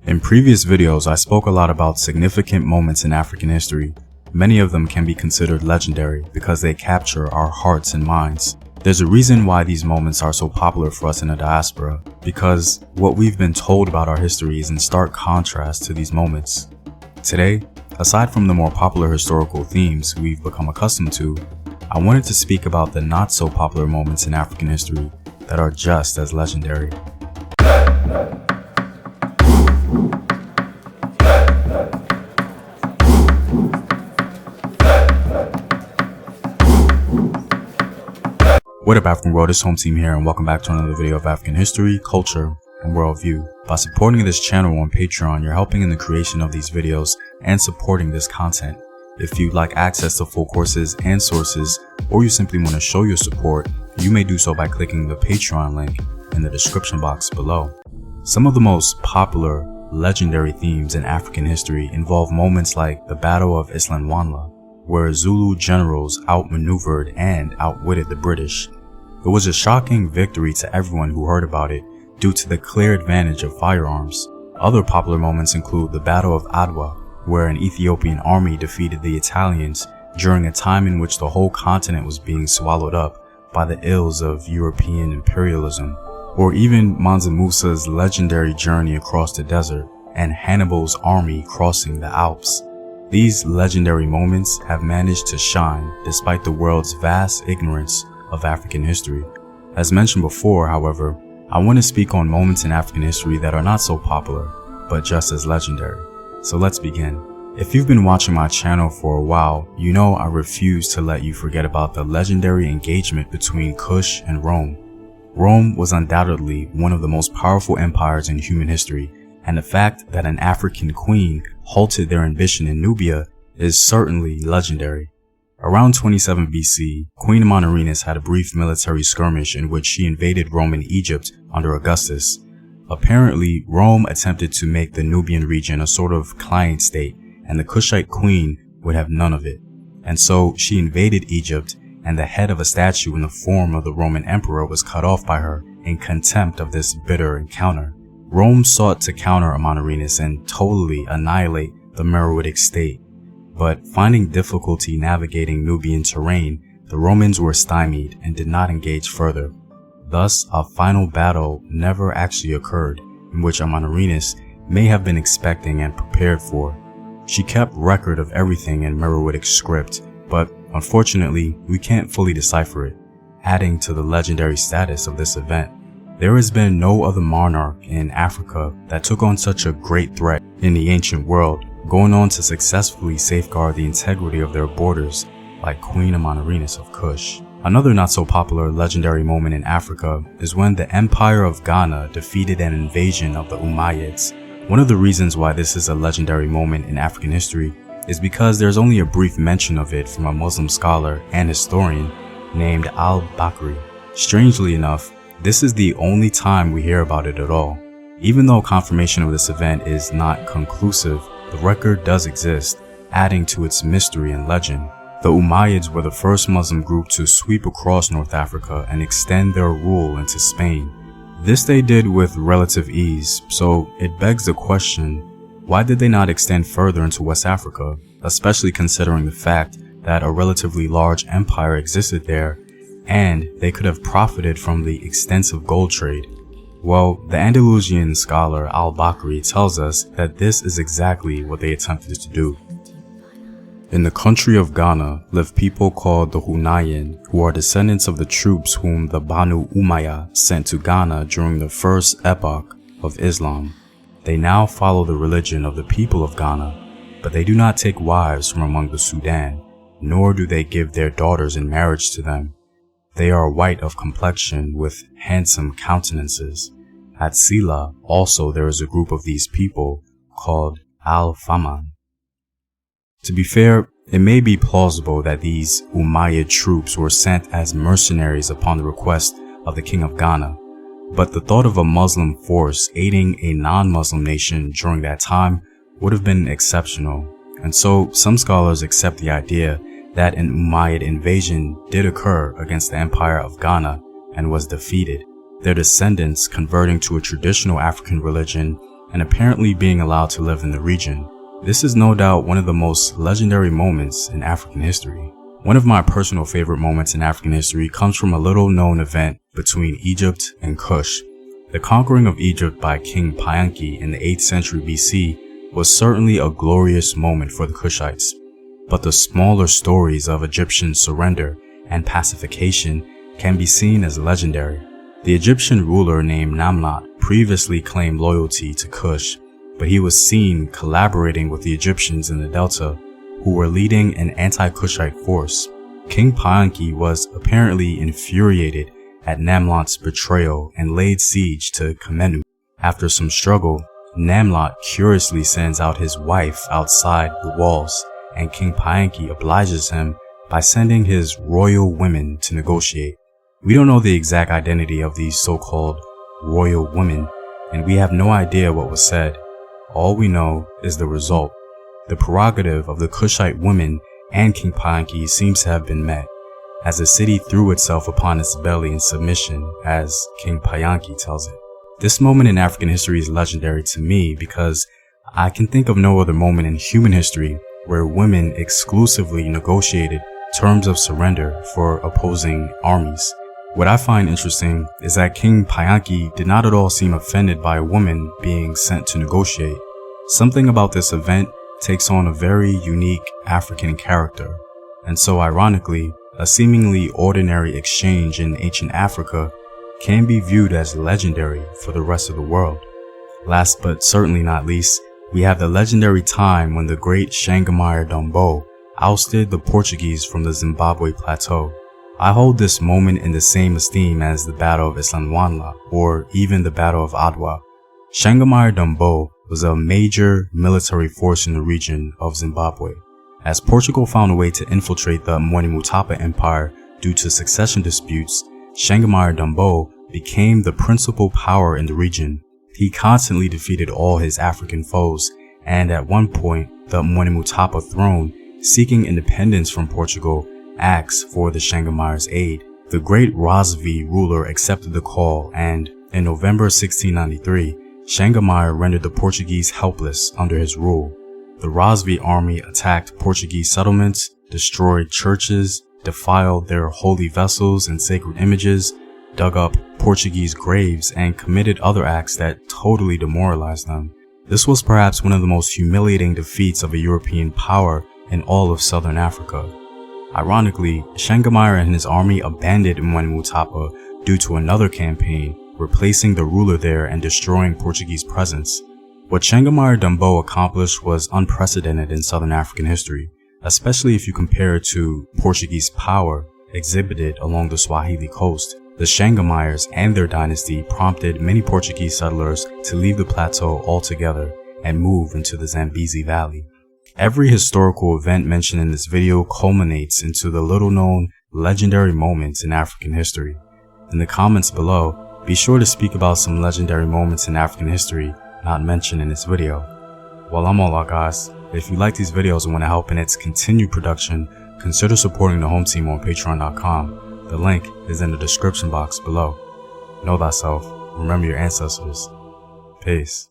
In previous videos, I spoke a lot about significant moments in African history. Many of them can be considered legendary because they capture our hearts and minds. There's a reason why these moments are so popular for us in the diaspora, because what we've been told about our history is in stark contrast to these moments. Today, aside from the more popular historical themes we've become accustomed to, I wanted to speak about the not so popular moments in African history that are just as legendary. What up, African world? It's Home Team here, and welcome back to another video of African history, culture, and worldview. By supporting this channel on Patreon, you're helping in the creation of these videos and supporting this content. If you'd like access to full courses and sources, or you simply want to show your support, you may do so by clicking the Patreon link in the description box below. Some of the most popular, legendary themes in African history involve moments like the Battle of Islandwanla, where Zulu generals outmaneuvered and outwitted the British. It was a shocking victory to everyone who heard about it due to the clear advantage of firearms. Other popular moments include the Battle of Adwa, where an Ethiopian army defeated the Italians during a time in which the whole continent was being swallowed up by the ills of European imperialism. Or even Mansa Musa's legendary journey across the desert and Hannibal's army crossing the Alps. These legendary moments have managed to shine despite the world's vast ignorance of African history. As mentioned before, however, I want to speak on moments in African history that are not so popular, but just as legendary. So let's begin. If you've been watching my channel for a while, you know I refuse to let you forget about the legendary engagement between Kush and Rome. Rome was undoubtedly one of the most powerful empires in human history, and the fact that an African queen halted their ambition in Nubia is certainly legendary. Around 27 BC, Queen Amanirenas had a brief military skirmish in which she invaded Roman Egypt under Augustus. Apparently, Rome attempted to make the Nubian region a sort of client state, and the Kushite queen would have none of it. And so she invaded Egypt, and the head of a statue in the form of the Roman emperor was cut off by her in contempt of this bitter encounter. Rome sought to counter Amanirenas and totally annihilate the Meroitic state. But finding difficulty navigating Nubian terrain, the Romans were stymied and did not engage further. Thus, a final battle never actually occurred, in which Amanirenas may have been expecting and prepared for. She kept record of everything in Meroitic script, but unfortunately, we can't fully decipher it, adding to the legendary status of this event. There has been no other monarch in Africa that took on such a great threat in the ancient world, going on to successfully safeguard the integrity of their borders like Queen Amanirenas of Kush. Another not so popular legendary moment in Africa is when the Empire of Ghana defeated an invasion of the Umayyads. One of the reasons why this is a legendary moment in African history is because there's only a brief mention of it from a Muslim scholar and historian named al-Bakri. Strangely enough, this is the only time we hear about it at all. Even though confirmation of this event is not conclusive, the record does exist, adding to its mystery and legend. The Umayyads were the first Muslim group to sweep across North Africa and extend their rule into Spain. This they did with relative ease, so it begs the question, why did they not extend further into West Africa, especially considering the fact that a relatively large empire existed there, and they could have profited from the extensive gold trade? Well, the Andalusian scholar al-Bakri tells us that this is exactly what they attempted to do. In the country of Ghana live people called the Hunayen, who are descendants of the troops whom the Banu Umayya sent to Ghana during the first epoch of Islam. They now follow the religion of the people of Ghana, but they do not take wives from among the Sudan, nor do they give their daughters in marriage to them. They are white of complexion with handsome countenances. At Sila also there is a group of these people called Al-Faman. To be fair, it may be plausible that these Umayyad troops were sent as mercenaries upon the request of the king of Ghana, but the thought of a Muslim force aiding a non-Muslim nation during that time would have been exceptional, and so some scholars accept the idea that an Umayyad invasion did occur against the Empire of Ghana and was defeated, their descendants converting to a traditional African religion and apparently being allowed to live in the region. This is no doubt one of the most legendary moments in African history. One of my personal favorite moments in African history comes from a little known event between Egypt and Kush. The conquering of Egypt by King Piye in the 8th century BC was certainly a glorious moment for the Kushites, but the smaller stories of Egyptian surrender and pacification can be seen as legendary. The Egyptian ruler named Namlat previously claimed loyalty to Kush, but he was seen collaborating with the Egyptians in the Delta, who were leading an anti-Kushite force. King Piye was apparently infuriated at Namlat's betrayal and laid siege to Kamenu. After some struggle, Namlat curiously sends out his wife outside the walls, and King Piye obliges him by sending his royal women to negotiate. We don't know the exact identity of these so-called royal women, and we have no idea what was said. All we know is the result. The prerogative of the Kushite women and King Piye seems to have been met, as the city threw itself upon its belly in submission, as King Piye tells it. This moment in African history is legendary to me because I can think of no other moment in human history where women exclusively negotiated terms of surrender for opposing armies. What I find interesting is that King Piye did not at all seem offended by a woman being sent to negotiate. Something about this event takes on a very unique African character, and so ironically, a seemingly ordinary exchange in ancient Africa can be viewed as legendary for the rest of the world. Last but certainly not least, we have the legendary time when the great Changamire Dombo ousted the Portuguese from the Zimbabwe plateau. I hold this moment in the same esteem as the Battle of Islandwandla or even the Battle of Adwa. Changamire Dombo was a major military force in the region of Zimbabwe. As Portugal found a way to infiltrate the Mutapa Empire due to succession disputes, Changamire Dombo became the principal power in the region. He constantly defeated all his African foes, and at one point, the Mutapa throne, seeking independence from Portugal, asked for the Changamire's aid. The great Rosvi ruler accepted the call, and in November 1693, Changamire rendered the Portuguese helpless under his rule. The Rosvi army attacked Portuguese settlements, destroyed churches, defiled their holy vessels and sacred images, dug up Portuguese graves, and committed other acts that totally demoralized them. This was perhaps one of the most humiliating defeats of a European power in all of southern Africa. Ironically, Changamire and his army abandoned Mutapa due to another campaign, replacing the ruler there and destroying Portuguese presence. What Changamire Dombo accomplished was unprecedented in southern African history, especially if you compare it to Portuguese power exhibited along the Swahili coast. The Changamires and their dynasty prompted many Portuguese settlers to leave the plateau altogether and move into the Zambezi Valley. Every historical event mentioned in this video culminates into the little-known legendary moments in African history. In the comments below, be sure to speak about some legendary moments in African history not mentioned in this video. Well, I'm all out, guys. If you like these videos and want to help in its continued production, consider supporting the home team on patreon.com. The link is in the description box below. Know thyself. Remember your ancestors. Peace.